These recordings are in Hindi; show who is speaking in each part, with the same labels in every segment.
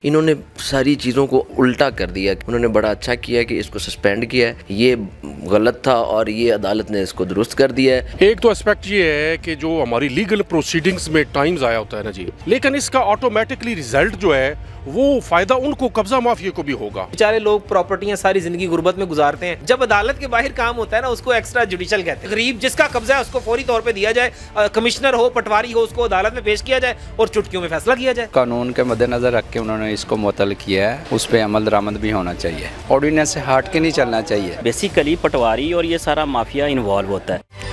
Speaker 1: इन्होंने सारी चीज़ों को उल्टा कर दिया। उन्होंने बड़ा अच्छा किया कि इसको सस्पेंड किया है, ये गलत था और ये अदालत ने इसको दुरुस्त कर दिया है।
Speaker 2: एक तो एस्पेक्ट ये है कि जो हमारी लीगल प्रोसीडिंग्स में टाइम ज़ाया होता है ना जी, लेकिन इसका ऑटोमेटिकली रिजल्ट जो है वो फायदा उनको कब्जा माफिया को भी होगा।
Speaker 3: बेचारे लोग प्रॉपर्टियां सारी जिंदगी गुर्बत में गुजारते हैं। जब अदालत के बाहर काम होता है ना, उसको एक्स्ट्रा जुडिशल कहते हैं। गरीब जिसका कब्जा है उसको फौरी तौर पे दिया जाए, कमिश्नर हो पटवारी हो उसको अदालत में पेश किया जाए और चुटकियों में फैसला किया जाए।
Speaker 4: कानून के मद्देनजर रख के उन्होंने इसको मुअत्तल किया है, उस पर अमल दरामद भी होना चाहिए। ऑर्डिनेंस से हट के नहीं चलना चाहिए।
Speaker 5: बेसिकली पटवारी और ये सारा माफिया इन्वॉल्व होता है।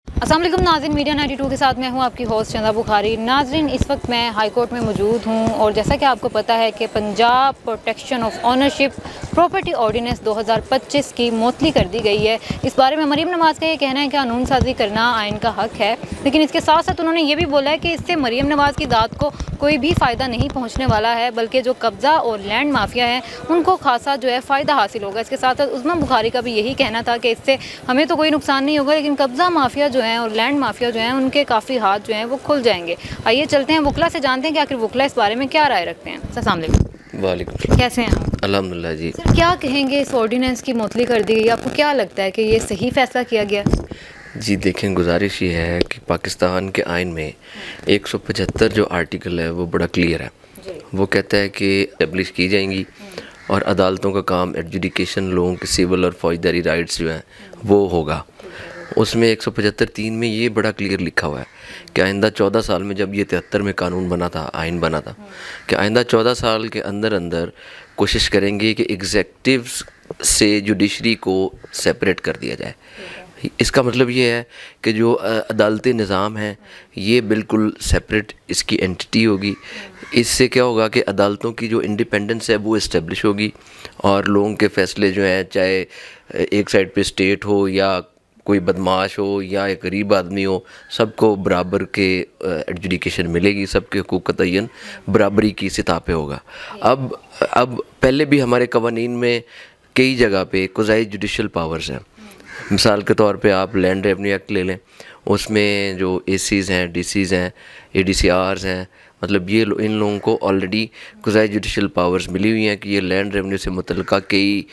Speaker 6: अस्सलाम वालेकुम नाज़रीन, मीडिया 92 के साथ मैं हूं आपकी होस्ट चंदा बुखारी। नाज़रीन, इस वक्त मैं हाई कोर्ट में मौजूद हूं और जैसा कि आपको पता है कि Punjab protection of ownership property ordinance 2025 की मुअत्तली कर दी गई है। इस बारे में मरीम नवाज़ का ये कहना है कि कानून साजी करना आइन का हक है, लेकिन इसके साथ साथ उन्होंने ये भी बोला है कि इससे मरीम नवाज़ की दाद को कोई भी फ़ायदा नहीं पहुँचने वाला है, बल्कि जो कब्ज़ा और लैंड माफिया है उनको खासा जो है फ़ायदा हासिल होगा। इसके साथ साथ उस्मान बुखारी का भी यही कहना था कि इससे हमें तो कोई नुकसान नहीं होगा, लेकिन कब्ज़ा माफिया जो है और लैंड माफिया जो हैं उनके काफ़ी हाथ जो हैं वो खुल जाएंगे। आइए चलते हैं वकला से, जानते हैं कि आखिर वकला इस बारे में क्या राय रखते हैं। अस्सलाम वालेकुम।
Speaker 1: वालेकुम।
Speaker 6: कैसे हैं आप?
Speaker 1: अल्हम्दुलिल्लाह जी।
Speaker 6: सर, क्या कहेंगे, इस ऑर्डिनेंस की मुअत्तली कर दी गई, आपको क्या लगता है कि ये सही फैसला किया गया?
Speaker 1: जी देखें, गुजारिश ये है कि पाकिस्तान के आइन में 175 जो आर्टिकल है वो बड़ा क्लियर है। वो कहता है कि एस्टेब्लिश की जाएंगी और अदालतों का काम एडजुडिकेशन लोगों के सिविल और फौजदारी राइट्स जो हैं वो होगा। उसमें 175(3) में ये बड़ा क्लियर लिखा हुआ है कि आइंदा 14 साल में, जब ये 73 में कानून बना था, आइन बना था, कि आइंदा 14 साल के अंदर अंदर कोशिश करेंगे कि एग्जेक्टिव्स से जुडिशरी को सेपरेट कर दिया जाए। इसका मतलब ये है कि जो अदालती निज़ाम है ये बिल्कुल सेपरेट इसकी एंटिटी होगी। इससे क्या होगा कि अदालतों की जो इंडिपेंडेंस है वो इस्टेब्लिश होगी और लोगों के फ़ैसले जो हैं, चाहे एक साइड पे स्टेट हो या कोई बदमाश हो या एक गरीब आदमी हो, सबको बराबर के एडजुडिकेशन मिलेगी, सबके हुकूक का तयन बराबरी की सतह पे होगा। अब पहले भी हमारे कवानीन में कई जगह पे क्वाज़ी जुडिशल पावर्स हैं। मिसाल के तौर पे आप लैंड रेवेन्यू एक्ट ले लें, उसमें जो एसीज़ हैं, डीसीज़ हैं, एडीसीआर्स हैं, मतलब ये इन लोगों को ऑलरेडी क्वाज़ी जुडिशल पावर्स मिली हुई हैं कि ये लैंड रेवेन्यू से मुतल्लिक़ा कई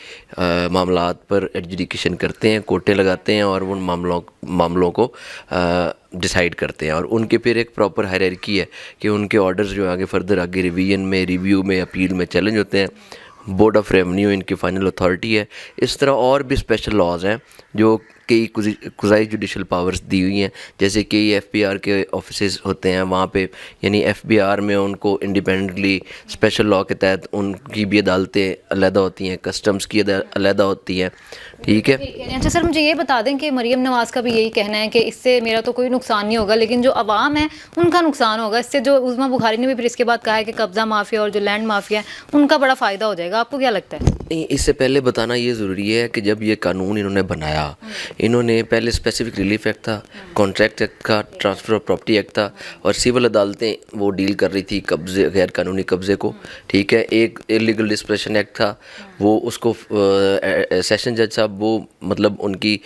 Speaker 1: मामलात पर एडजुडिकेशन करते हैं, कोटे लगाते हैं और उन मामलों को डिसाइड करते हैं। और उनके फिर एक प्रॉपर हायरार्की है कि उनके ऑर्डर्स जो आगे फर्दर आगे रिवीजन में, रिव्यू में, अपील में चैलेंज होते हैं। बोर्ड ऑफ रेवेन्यू इनकी फाइनल अथॉरिटी है। इस तरह और भी स्पेशल लॉज हैं जो कई क्वाज़ी जुडिशल पावर्स दी हुई हैं, जैसे कई एफबीआर के ऑफिसेज होते हैं वहाँ पे, यानी एफबीआर में उनको इंडिपेंडेंटली स्पेशल लॉ के तहत उनकी भी अदालतें अलहदा होती हैं, कस्टम्स की अलहदा होती हैं। ठीक है।
Speaker 6: अच्छा सर, मुझे ये बता दें कि मरीम नवाज़ का भी यही कहना है कि इससे मेरा तो कोई नुकसान नहीं होगा, लेकिन जो अवाम है उनका नुकसान होगा इससे। जो उस्मा बुखारी ने भी फिर इसके बाद कहा है कि कब्ज़ा माफिया और जो लैंड माफिया है उनका बड़ा फ़ायदा हो जाएगा। आपको क्या लगता है?
Speaker 1: नहीं, इससे पहले बताना ये ज़रूरी है कि जब ये कानून इन्होंने बनाया, इन्होंने पहले स्पेसिफिक रिलीफ एक्ट था, कॉन्ट्रैक्ट एक्ट था, ट्रांसफ़र ऑफ प्रॉपर्टी एक्ट था और सिविल अदालतें वो डील कर रही थी कब्ज़े, गैर कानूनी कब्ज़े को। ठीक है। एक इलीगल डिस्पोजेशन एक्ट था, वो उसको सेशन जज साहब वो मतलब उनकी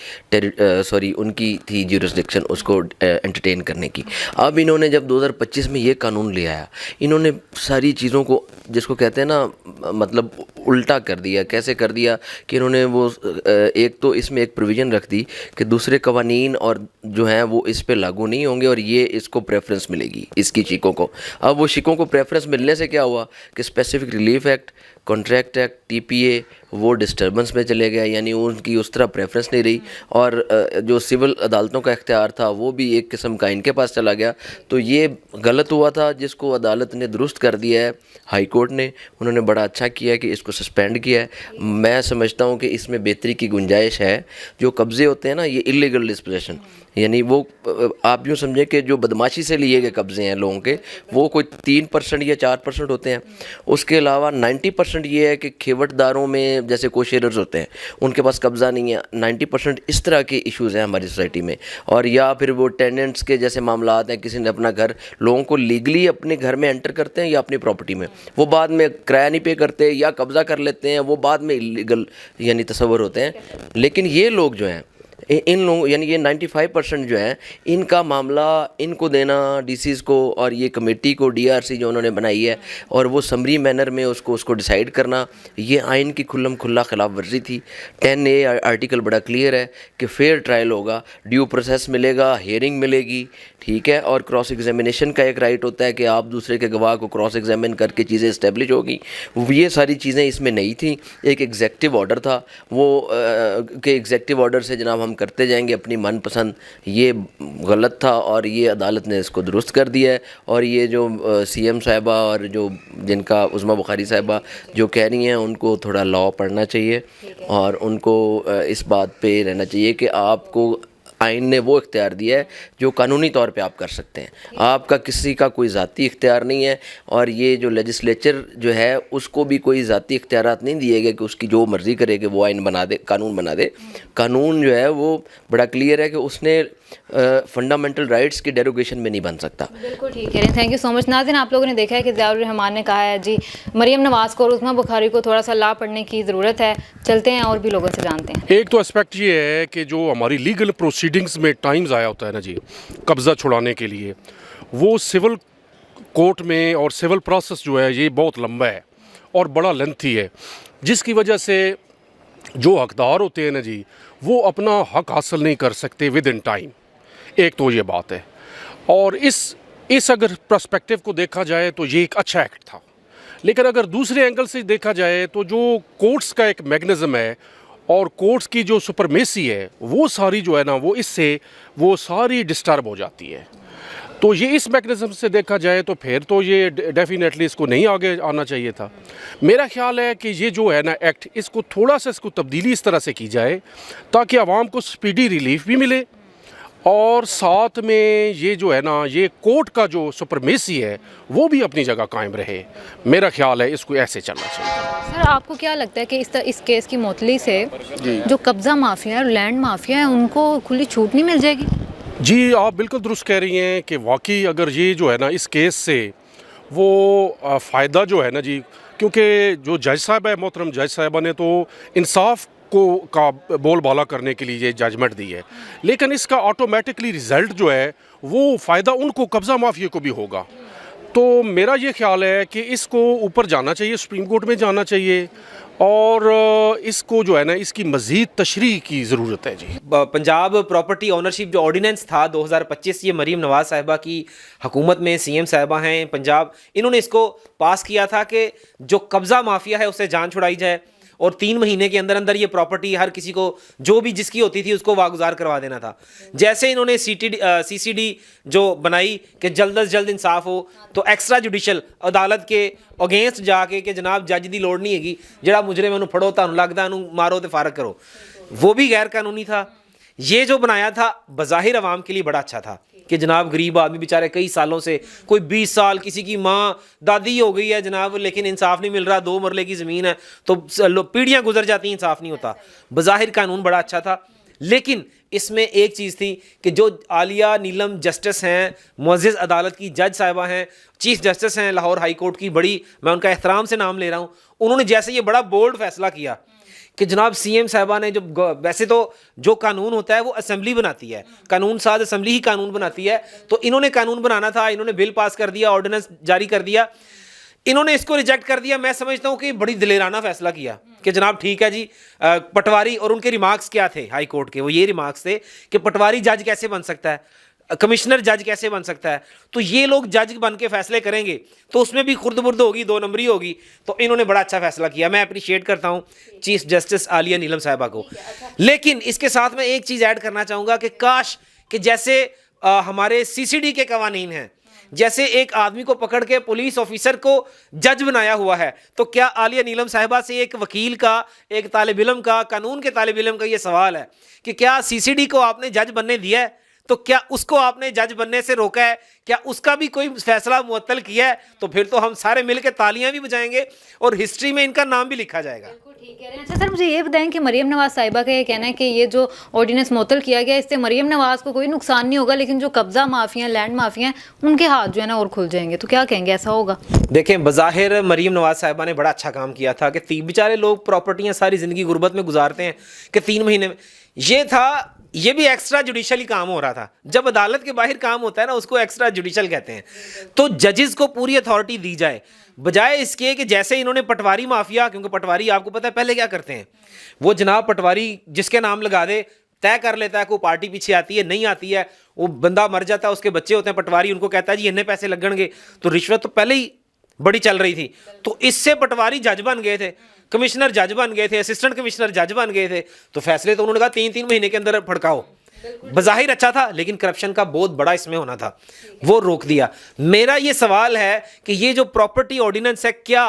Speaker 1: थी ज्यूरिसडिक्शन उसको एंटरटेन करने की। अब इन्होंने जब 2025 में ये कानून ले आया, इन्होंने सारी चीज़ों को, जिसको कहते हैं ना, मतलब उल्टा कर दिया। कैसे कर दिया कि इन्होंने वो एक तो इसमें एक प्रोविज़न रख दी कि दूसरे कवानीन और जो हैं वो इस पे लागू नहीं होंगे और ये इसको प्रेफरेंस मिलेगी इसकी शिकों को। अब वो शिकों को प्रेफरेंस मिलने से क्या हुआ कि specific relief act, contract act, TPA वो डिस्टर्बेंस में चले गए, यानी उनकी उस तरह प्रेफरेंस नहीं रही और जो सिविल अदालतों का इख्तियार था वो भी एक किस्म का इनके पास चला गया। तो ये गलत हुआ था, जिसको अदालत ने दुरुस्त कर दिया है, हाई कोर्ट ने। उन्होंने बड़ा अच्छा किया है कि इसको सस्पेंड किया है। मैं समझता हूँ कि इसमें बेहतरी की गुंजाइश है। जो कब्ज़े होते हैं ना, ये इलीगल डिस्पोजेशन, यानी वो आप यूँ समझें कि जो बदमाशी से लिए गए कब्ज़े हैं लोगों के, वो कोई 3% या 4% होते हैं। उसके अलावा 90% ये है कि खेवटदारों में, जैसे कोशेरर्स होते हैं, उनके पास कब्ज़ा नहीं है। 90% इस तरह के इश्यूज़ हैं हमारी सोसाइटी में। और या फिर वो टेनेंट्स के जैसे मामलात हैं, किसी ने अपना घर, लोगों को लीगली अपने घर में एंटर करते हैं या अपनी प्रॉपर्टी में, वो बाद में किराया नहीं पे करते या कब्ज़ा कर लेते हैं, वो बाद में इलीगल यानी तस्वर होते हैं। लेकिन ये लोग जो हैं इन लोगों यानी ये 95% जो है इनका मामला इनको देना डीसीज़ को और ये कमेटी को डीआरसी जो उन्होंने बनाई है और वो समरी मैनर में उसको डिसाइड करना, ये आइन की खुल्लम खुल्ला खिलाफ वर्जी थी। 10A आर्टिकल बड़ा क्लियर है कि फेयर ट्रायल होगा, ड्यू प्रोसेस मिलेगा, हियरिंग मिलेगी, ठीक है, और क्रॉस एग्जामिनेशन का एक राइट होता है कि आप दूसरे के गवाह को क्रॉस एग्जामिन करके चीज़ें इस्टेब्लिश होगी। ये सारी चीज़ें इसमें नहीं थी। एक एग्जेक्टिव ऑर्डर था वो कि एग्जेक्टिव ऑर्डर से जनाब हम करते जाएंगे अपनी मनपसंद, ये गलत था और ये अदालत ने इसको दुरुस्त कर दिया है। और ये जो सीएम साहिबा और जो जिनका उज़्मा बुखारी साहिबा जो कह रही हैं उनको थोड़ा लॉ पढ़ना चाहिए और उनको इस बात पे रहना चाहिए कि आपको आइन ने वो इख्तियार दिया है जो कानूनी तौर पे आप कर सकते हैं, आपका किसी का कोई ज़ाती इख्तियार नहीं है। और ये जो लेजिस्लेचर जो है उसको भी कोई ज़ाती इख्तियारात नहीं दिए गए कि उसकी जो मर्ज़ी करे कि वो आइन बना दे, कानून बना दे। कानून जो है वो बड़ा क्लियर है कि उसने फंडामेंटल राइट्स की डेरोगेशन में नहीं बन सकता।
Speaker 6: बिल्कुल ठीक है, थैंक यू सो मच। नाज़रीन, आप लोगों ने देखा है कि ज़ियाउर रहमान ने कहा है जी मरीम नवाज़ को और उस्मा बुखारी को थोड़ा सा लॉ पढ़ने की ज़रूरत है। चलते हैं और भी लोगों से जानते हैं।
Speaker 2: एक तो एस्पेक्ट ये है कि जो हमारी लीगल प्रोसीडिंग्स में टाइम ज़ाया होता है ना जी, कब्ज़ा छुड़ाने के लिए, वो सिविल कोर्ट में और सिविल प्रोसेस जो है ये बहुत लंबा है और बड़ा लेंथी है, जिसकी वजह से जो हकदार होते हैं ना जी वो अपना हक हासिल नहीं कर सकते विद इन टाइम। एक तो ये बात है। और इस अगर पर्सपेक्टिव को देखा जाए तो ये एक अच्छा एक्ट था, लेकिन अगर दूसरे एंगल से देखा जाए तो जो कोर्ट्स का एक मैकेनिज़्म है और कोर्ट्स की जो सुपरमेसी है वो सारी जो है ना वो इससे वो सारी डिस्टर्ब हो जाती है। तो ये इस मैकेनिज़्म से देखा जाए तो फिर तो ये डेफिनेटली इसको नहीं आगे आना चाहिए था। मेरा ख्याल है कि ये जो है ना एक्ट, इसको थोड़ा सा इसको तब्दीली इस तरह से की जाए ताकि आवाम को स्पीडी रिलीफ भी मिले और साथ में ये जो है ना ये कोर्ट का जो सुपरमेसी है वो भी अपनी जगह कायम रहे। मेरा ख्याल है इसको ऐसे चलना चाहिए।
Speaker 6: सर, आपको क्या लगता है कि इस केस की मोतली से जो कब्ज़ा माफिया और लैंड माफिया है उनको खुली छूट नहीं मिल जाएगी?
Speaker 2: जी, आप बिल्कुल दुरुस्त कह रही हैं कि वाकई अगर ये जो है ना इस केस से वो फ़ायदा जो है ना जी, क्योंकि जो जज साहब है, मोहतरम जज साहबा ने तो इंसाफ का बोलबाला करने के लिए ये जजमेंट दी है, लेकिन इसका ऑटोमेटिकली रिज़ल्ट जो है वो फ़ायदा उनको कब्ज़ा माफिया को भी होगा। तो मेरा ये ख्याल है कि इसको ऊपर जाना चाहिए, सुप्रीम कोर्ट में जाना चाहिए और इसको जो है ना इसकी मज़ीद तशरीह की ज़रूरत है जी।
Speaker 3: पंजाब प्रॉपर्टी ओनरशिप जो ऑर्डिनेंस था 2025, ये मरीम नवाज़ साहिबा की हुकूमत में सीएम साहिबा हैं पंजाब, इन्होंने इसको पास किया था कि जो कब्ज़ा माफिया है उससे जान छुड़ाई जाए और 3 महीने के अंदर अंदर ये प्रॉपर्टी हर किसी को जो भी जिसकी होती थी उसको वागुजार करवा देना था। जैसे इन्होंने सीसीडी जो बनाई कि जल्द से जल्द इंसाफ हो, तो एक्स्ट्रा जुडिशल अदालत के अगेंस्ट जाके कि जनाब जज की लोड़ नहीं हैगी, जड़ा मुजरिम उन्होंने फड़ो, तुहानू लगदा उन्होंने मारो तो फारग करो, वो भी गैर कानूनी था। ये जो बनाया था बज़ाहिर अवाम के लिए बड़ा अच्छा था कि जनाब गरीब आदमी बेचारे कई सालों से, कोई 20 साल किसी की माँ दादी हो गई है जनाब, लेकिन इंसाफ नहीं मिल रहा, 2 मरले की ज़मीन है तो पीढ़ियाँ गुजर जाती हैं, इंसाफ नहीं होता। बज़ाहिर कानून बड़ा अच्छा था, लेकिन इसमें एक चीज़ थी कि जो आलिया नीलम जस्टिस हैं, मुअज़्ज़िज़ अदालत की जज साहिबा हैं, चीफ जस्टिस हैं लाहौर हाई कोर्ट की, बड़ी मैं उनका एहतराम से नाम ले रहा हूँ, उन्होंने जैसे ये बड़ा बोल्ड फैसला किया कि जनाब सीएम साहिबा ने जो वैसे तो जो कानून होता है वो असेंबली बनाती है, कानून साज असेंबली ही कानून बनाती है, तो इन्होंने कानून बनाना था, इन्होंने बिल पास कर दिया, ऑर्डिनेंस जारी कर दिया, इन्होंने इसको रिजेक्ट कर दिया। मैं समझता हूँ कि बड़ी दिलेराना फैसला किया कि जनाब ठीक है जी। पटवारी और उनके रिमार्क्स क्या थे हाई कोर्ट के, वो ये रिमार्क्स थे कि पटवारी जज कैसे बन सकता है, कमिश्नर जज कैसे बन सकता है, तो ये लोग जज बन के फैसले करेंगे तो उसमें भी खुर्द बुर्द होगी, 2 नंबरी होगी। तो इन्होंने बड़ा अच्छा फैसला किया, मैं अप्रिशिएट करता हूँ चीफ जस्टिस आलिया नीलम साहिबा को। लेकिन इसके साथ मैं एक चीज़ ऐड करना चाहूँगा कि काश कि जैसे हमारे सीसीडी के कवानीन हैं, जैसे एक आदमी को पकड़ के पुलिस ऑफिसर को जज बनाया हुआ है, तो क्या आलिया नीलम साहिबा से एक वकील का, एक तालिब इल्म का, कानून के तालिब इल्म का ये सवाल है कि क्या सीसीडी को आपने जज बनने दिया है, तो क्या उसको आपने जज बनने से रोका है, क्या उसका भी कोई फैसला मुअत्तल किया है? तो फिर तो हम सारे मिलकर तालियां भी बजाएंगे और हिस्ट्री में इनका नाम भी लिखा जाएगा।
Speaker 6: ठीक है। अच्छा सर, मुझे ये बताएं कि मरीम नवाज़ साहिबा का ये कहना है कि ये जो ऑर्डिनेंस मुअत्तल किया गया इससे मरीम नवाज़ को कोई नुकसान नहीं होगा, लेकिन जो कब्ज़ा माफिया, लैंड माफिया हैं उनके हाथ जो है ना और खुल जाएंगे, तो क्या कहेंगे, ऐसा होगा?
Speaker 3: देखें, बज़ाहिर मरीम नवाज़ साहिबा ने बड़ा अच्छा काम किया था कि बेचारे लोग प्रॉपर्टियाँ सारी ज़िंदगी गुर्बत में गुजारते हैं कि 3 महीने में ये था, ये भी एक्स्ट्रा जुडिशली काम हो रहा था। जब अदालत के बाहर काम होता है ना, उसको एक्स्ट्रा जुडिशल कहते हैं। तो जजेस को पूरी अथॉरिटी दी जाए, बजाय इसके कि जैसे इन्होंने पटवारी माफिया, क्योंकि पटवारी आपको पता है पहले क्या करते हैं, वो जनाब पटवारी जिसके नाम लगा दे तय कर लेता है, कोई पार्टी पीछे आती है नहीं आती है, वो बंदा मर जाता है, उसके बच्चे होते हैं, पटवारी उनको कहता है जी इतने पैसे लगणगे। तो रिश्वत तो पहले ही बड़ी चल रही थी। तो इससे पटवारी जज बन गए थे, कमिश्नर जज बन गए थे, असिस्टेंट कमिश्नर जज बन गए थे। तो फैसले तो उन्होंने कहा 3-3 महीने के अंदर फड़काओ। बज़ाहिर अच्छा था, लेकिन करप्शन का बहुत बड़ा इसमें होना था, वो रोक दिया। मेरा ये सवाल है कि ये जो प्रॉपर्टी ऑर्डिनेंस है, क्या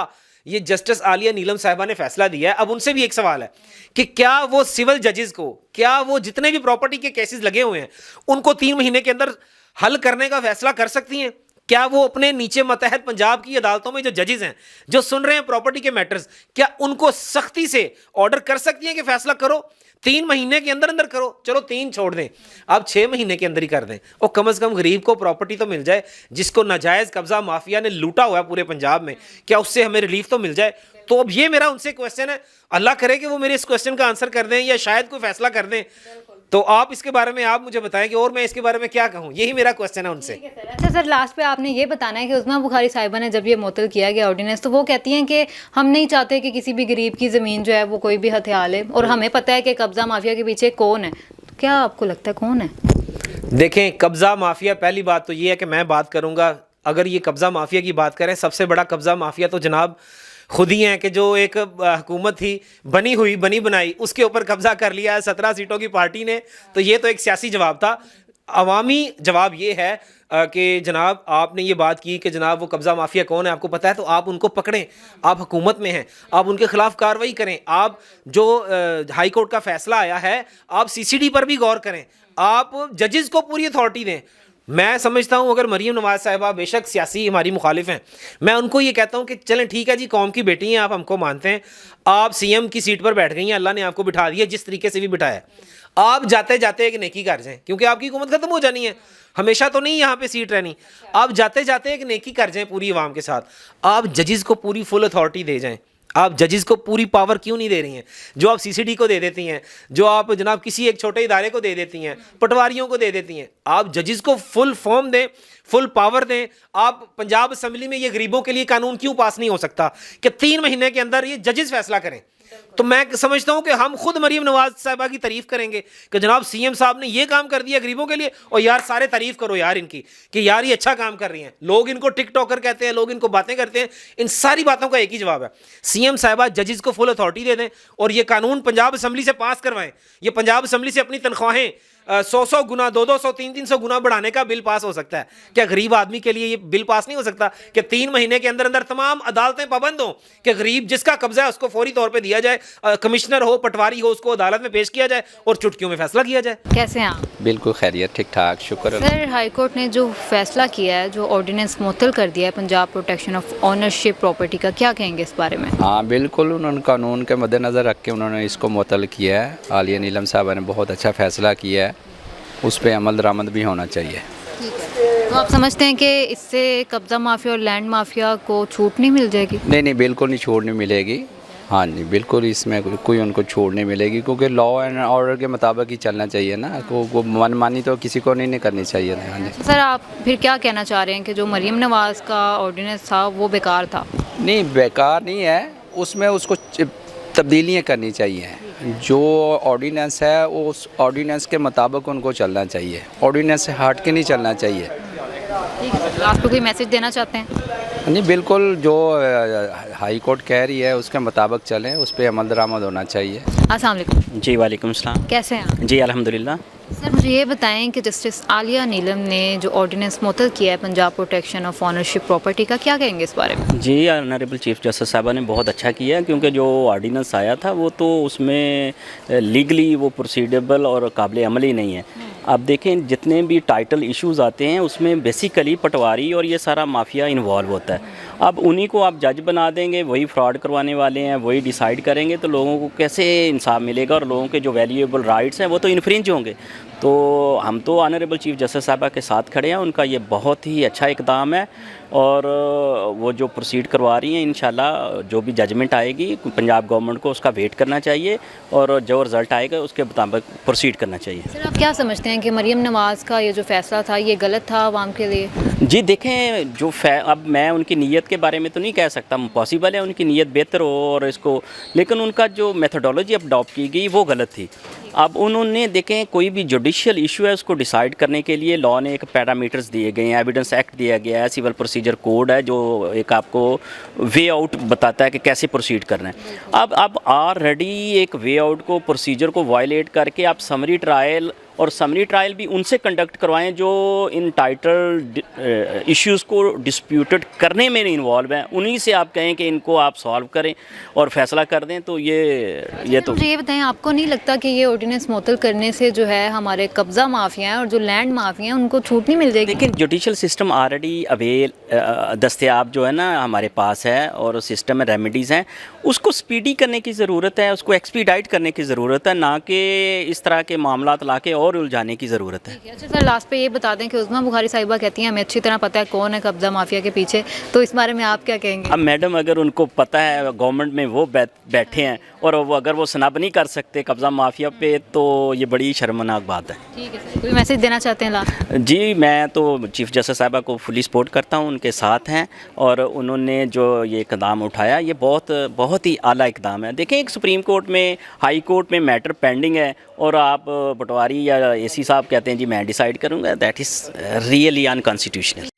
Speaker 3: ये जस्टिस आलिया नीलम साहिबा ने फैसला दिया है? अब उनसे भी एक सवाल है कि क्या वो सिविल जजेस को, क्या वो जितने भी प्रॉपर्टी के केसेस लगे हुए हैं उनको 3 महीने के अंदर हल करने का फैसला कर सकती हैं? क्या वो अपने नीचे मतहत पंजाब की अदालतों में जो जजेस हैं, जो सुन रहे हैं प्रॉपर्टी के मैटर्स, क्या उनको सख्ती से ऑर्डर कर सकती हैं कि फैसला करो 3 महीने के अंदर अंदर करो? चलो 3 छोड़ दें, आप 6 महीने के अंदर ही कर दें, और कम से कम गरीब को प्रॉपर्टी तो मिल जाए। जिसको नाजायज़ कब्जा माफिया ने लूटा हुआ है पूरे पंजाब में, क्या उससे हमें रिलीफ तो मिल जाए? तो अब ये मेरा उनसे क्वेश्चन है, अल्लाह करे कि वो मेरे इस क्वेश्चन का आंसर कर दें या शायद कोई फैसला कर दें। तो आप इसके बारे में आप मुझे बताएं कि और मैं इसके बारे में क्या कहूँ, यही मेरा क्वेश्चन है उनसे।
Speaker 6: अच्छा सर, लास्ट पे आपने ये बताना है कि उस्मा बुखारी साहिबा ने जब ये मुअत्तल किया गया ऑर्डिनेंस, तो वो कहती हैं कि हम नहीं चाहते कि किसी भी गरीब की ज़मीन जो है वो कोई भी हथिया ले, और हमें पता है कि कब्ज़ा माफिया के पीछे कौन है। तो क्या आपको लगता है कौन है?
Speaker 3: देखें, कब्ज़ा माफिया, पहली बात तो ये है कि मैं बात करूँगा, अगर ये कब्ज़ा माफिया की बात करें, सबसे बड़ा कब्ज़ा माफिया तो जनाब खुद ही हैं कि जो एक हुकूमत थी बनी हुई बनी बनाई, उसके ऊपर कब्जा कर लिया है 17 सीटों की पार्टी ने। तो ये तो एक सियासी जवाब था। अवामी जवाब ये है कि जनाब आपने ये बात की कि जनाब वो कब्ज़ा माफिया कौन है आपको पता है, तो आप उनको पकड़ें, आप हुकूमत में हैं, आप उनके खिलाफ कार्रवाई करें। आप जो हाई कोर्ट का फैसला आया है, आप CCD पर भी गौर करें, आप जजेस को पूरी अथॉरिटी दें। मैं समझता हूँ अगर मरीम नवाज साहिबा बेशक सियासी हमारी मुखालिफ हैं, मैं उनको ये कहता हूँ कि चलें ठीक है जी, कौम की बेटी हैं आप, हमको मानते हैं, आप CM की सीट पर बैठ गई हैं, अल्लाह ने आपको बिठा दिया जिस तरीके से भी बिठाया, आप जाते जाते एक नेकी कर जाएं, क्योंकि आपकी हुकूमत खत्म हो जानी है, हमेशा तो नहीं यहाँ पे सीट रहनी। आप जाते जाते एक नेकी कर जाएं पूरी आवाम के साथ, आप जजेस को पूरी फुल अथॉरिटी दे जाएं। आप जजेस को पूरी पावर क्यों नहीं दे रही हैं? जो आप CCD को दे देती हैं, जो आप जनाब किसी एक छोटे इदारे को दे देती हैं, पटवारियों को दे देती हैं, आप जजेस को फुल फॉर्म दें, फुल पावर दें। आप पंजाब असम्बली में ये गरीबों के लिए कानून क्यों पास नहीं हो सकता कि 3 महीने के अंदर ये जजेस फैसला करें? तो मैं समझता हूं कि हम खुद मरीम नवाज साहिबा की तारीफ करेंगे कि जनाब CM साहब ने ये काम कर दिया गरीबों के लिए, और यार सारे तारीफ करो यार इनकी कि यार ये अच्छा काम कर रही हैं। लोग इनको टिकटॉकर कहते हैं, लोग इनको बातें करते हैं, इन सारी बातों का एक ही जवाब है, CM साहिबा जजेस को फुल अथॉरिटी दे दें और ये कानून पंजाब असम्बली से पास करवाएं। ये पंजाब असम्बली से अपनी तनख्वाहें 100-100 गुना, 200-200, 300-300 गुना बढ़ाने का बिल पास हो सकता है। क्या गरीब आदमी के लिए ये बिल पास नहीं हो सकता कि 3 महीने के अंदर अंदर तमाम अदालतें पाबंद हों कि गरीब जिसका कब्जा है उसको फौरी तौर पे दिया जाए, कमिश्नर हो पटवारी हो उसको अदालत में पेश किया जाए और चुटकियों में फैसला किया जाए?
Speaker 6: कैसे हैं आप?
Speaker 4: बिल्कुल खैरियत, ठीक ठाक, शुक्र।
Speaker 6: सर, हाई कोर्ट ने जो फैसला किया है, जो ऑर्डिनेंस मुअत्तल कर दिया है Punjab protection of ownership property का, क्या कहेंगे इस बारे में?
Speaker 4: हाँ बिल्कुल, उन्होंने कानून के मद्देनज़र रख के उन्होंने इसको मुअत्तल किया है। आलिया नीलम साहबा ने बहुत अच्छा फैसला किया है, उस पर अमल दरामद भी होना चाहिए।
Speaker 6: तो आप समझते हैं कि इससे कब्ज़ा माफिया और लैंड माफिया को छूट नहीं मिल जाएगी?
Speaker 4: नहीं, बिल्कुल नहीं, छूट नहीं मिलेगी। हाँ जी, बिल्कुल इसमें कोई उनको छूट नहीं मिलेगी, क्योंकि लॉ एंड ऑर्डर के मुताबिक ही चलना चाहिए ना, को मनमानी तो किसी को नहीं करनी चाहिए। हाँ जी
Speaker 6: सर, आप फिर क्या कहना चाह रहे हैं कि जो मरीम नवाज़ का ऑर्डिनेंस था वो बेकार था?
Speaker 4: नहीं, बेकार नहीं है, उसमें उसको तब्दीलियाँ करनी चाहिए। जो ऑर्डिनेंस है उस ऑर्डिनेंस के मुताबिक उनको चलना चाहिए, ऑर्डिनेंस से हट के नहीं चलना चाहिए।
Speaker 6: ठीक है सर, आप कोई मैसेज देना चाहते हैं?
Speaker 4: नहीं, बिल्कुल जो हाई कोर्ट कह रही है उसके मुताबिक चलें, उस पर अमल दरामद होना चाहिए।
Speaker 6: अस्सलाम वालेकुम।
Speaker 5: जी वालेकुम सलाम।
Speaker 6: कैसे हैं आप?
Speaker 5: जी अल्हम्दुलिल्लाह।
Speaker 6: सर, मुझे ये बताएं कि जस्टिस आलिया नीलम ने जो ऑर्डिनेंस मुअत्तल किया है Punjab protection of ownership property का, क्या कहेंगे इस बारे में?
Speaker 5: जी, ऑनरेबल चीफ जस्टिस साहबा ने बहुत अच्छा किया, क्योंकि जो ऑर्डिनेंस आया था वो तो उसमें लीगली वो प्रोसीडेबल और काबिल अमल ही नहीं है। आप देखें जितने भी टाइटल इश्यूज़ आते हैं उसमें बेसिकली पटवारी और ये सारा माफिया इन्वॉल्व होता है। अब उन्हीं को आप जज बना देंगे, वही फ्रॉड करवाने वाले हैं, वही डिसाइड करेंगे, तो लोगों को कैसे इंसाफ मिलेगा और लोगों के जो वैल्यूएबल राइट्स हैं वो तो इन्फ्रिंज होंगे। तो हम तो ऑनरेबल चीफ जस्टिस साहबा के साथ खड़े हैं, उनका ये बहुत ही अच्छा इकदाम है और वो जो प्रोसीड करवा रही हैं इंशाल्लाह जो भी जजमेंट आएगी पंजाब गवर्नमेंट को उसका वेट करना चाहिए और जो रिज़ल्ट आएगा उसके मुताबिक प्रोसीड करना चाहिए।
Speaker 6: सर आप क्या समझते हैं कि मरीम नवाज़ का ये जो फैसला था ये गलत था आवाम के लिए?
Speaker 5: जी देखें, जो अब मैं उनकी नीयत के बारे में तो नहीं कह सकता, पॉसिबल है उनकी नीयत बेहतर हो और इसको, लेकिन उनका जो मेथोडोलॉजी अडॉप्ट की गई वो गलत थी। अब उन्होंने देखें कोई भी जुडिशियल इशू है उसको डिसाइड करने के लिए लॉ ने एक पैरामीटर्स दिए गए हैं, एविडेंस एक्ट दिया गया है, सिविल प्रोसीजर कोड है जो एक आपको वे आउट बताता है कि कैसे प्रोसीड करना है। अब ऑलरेडी एक वे आउट को प्रोसीजर को वायलेट करके आप समरी ट्रायल और समरी ट्रायल भी उनसे कंडक्ट करवाएं जो इन टाइटल इश्यूज़ को डिस्प्यूटेड करने में इन्वॉल्व हैं, उन्हीं से आप कहें कि इनको आप सॉल्व करें और फैसला कर दें। तो ये तो
Speaker 6: मुझे ये बताएं, आपको नहीं लगता कि ये ऑर्डिनेंस मुअत्तल करने से जो है हमारे कब्ज़ा माफिया हैं और जो लैंड माफिया हैं उनको छूट नहीं मिल जाएगी?
Speaker 5: लेकिन जुडिशल सिस्टम ऑलरेडी दस्तयाब जो है ना हमारे पास है और सिस्टम में रेमेडीज़ हैं, उसको स्पीडी करने की ज़रूरत है, उसको एक्सपीडाइट करने की ज़रूरत है, ना कि इस तरह के मामलात ला के और उलझाने की ज़रूरत है।
Speaker 6: अच्छा सर, लास्ट पे ये बता दें कि उस्मा बुखारी साहिबा कहती हैं हमें अच्छी तरह पता है कौन है कब्ज़ा माफिया के पीछे, तो इस बारे में आप क्या कहेंगे?
Speaker 5: अब मैडम अगर उनको पता है गवर्नमेंट में वो बैठे हैं और अगर वो सनाब नहीं कर सकते कब्ज़ा माफिया पे, तो ये बड़ी शर्मनाक बात है।
Speaker 6: ठीक है सर, कोई मैसेज देना चाहते हैं लास्ट?
Speaker 5: जी मैं तो चीफ जस्टिस साहिबा को फुली सपोर्ट करता हूँ, उनके साथ हैं और उन्होंने जो ये इक़दाम उठाया ये बहुत ही आला इक़दाम है। देखें एक सुप्रीम कोर्ट में, हाई कोर्ट में मैटर पेंडिंग है और आप पटवारी या एसी साहब कहते हैं जी मैं डिसाइड करूँगा, दैट इज़ रियली अनकॉन्स्टिट्यूशनल।